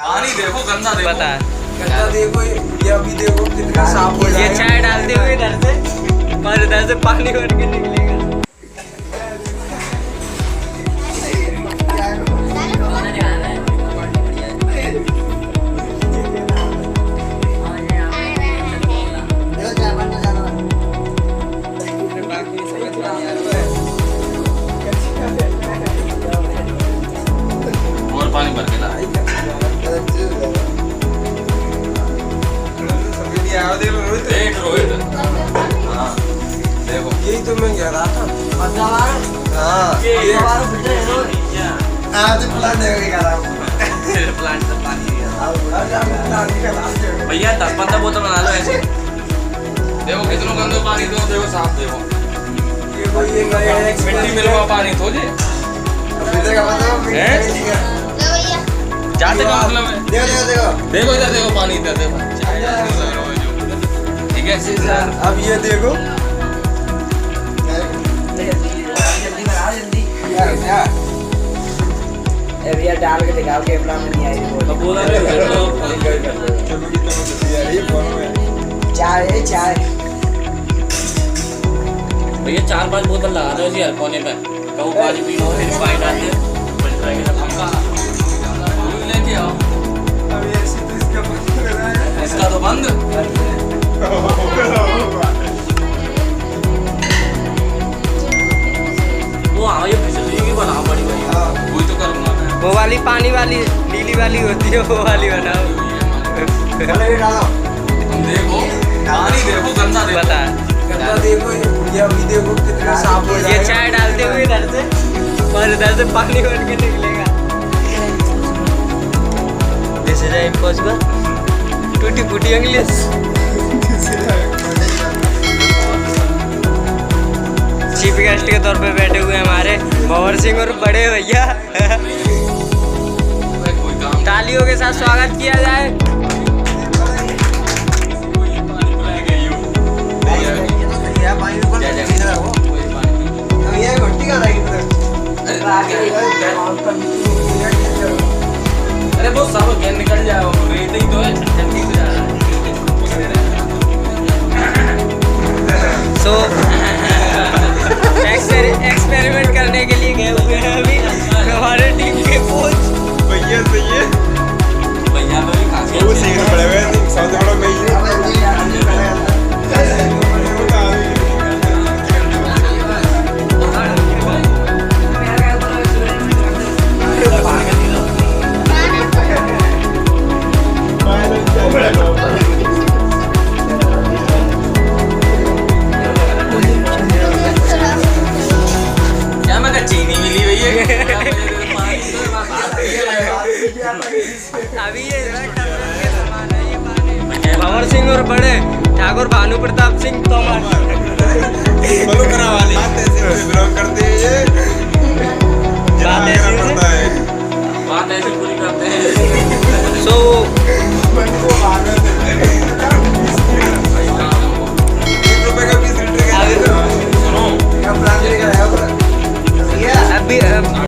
पानी देखो गंदा देखो। पता है गंदा देखो, ये अभी देखो कितना साफ हो ये चाय डालते हुए इधर से और इधर से पानी भर के निकलेगा। और पानी भर के ला। देख रोहित, हाँ देखो यही तो मैं कह रहा था। प्लांट से पानी भैया 10-15 बोतल बना लो ऐसे। देखो कितना गंदा पानी दो, देखो साफ देखो। मिट्टी मिलवा पानी थो जे जाते का मतलब है। देखो इधर देखो पानी इधर देखो। ठीक है अब ये देखो भैया डाल के दिखाओ कैमरा में नहीं आई तो बोला चाय चाय भैया 4-5 बोतल लगा दो इसी कोने पे। कहूँ पानी पी लो फिर पानी डाल दे लेके आओ। इसका तो बंद। वो हाँ ये बिजली की बना पड़ी भाई। वही तो करूँगा मैं। वो वाली पानी वाली नीली वाली होती है, वो वाली बनाओ। तुम देखो पानी देखो गंदा देखो। पता है गंदा देखो, ये अभी देखो कितना साफ हो ये चाय डालते हुए इधर से और इधर से पानी भर के निकलेगा। This is impossible. टूटी फूटी इंग्लिश। चीफ गेस्ट के तौर पे बैठे हुए हमारे भंवर सिंह और बड़े भैया। तालियों के साथ स्वागत किया जाए। अरे वो सब गेम निकल जाए, रेट ही तो है जल्दी से जाना। सो एक्सपेरिमेंट करने के लिए गए हुए हैं अभी हमारे टीम के कोच भैया सही है। भैया तो भी खासी वो सीख पड़े हुए हैं, सबसे बड़ा मैं ही हूँ। क्या मैं चीनी मिली भैया। अभी ये भंवर सिंह और बड़े ठाकुर भानु प्रताप सिंह तोमर।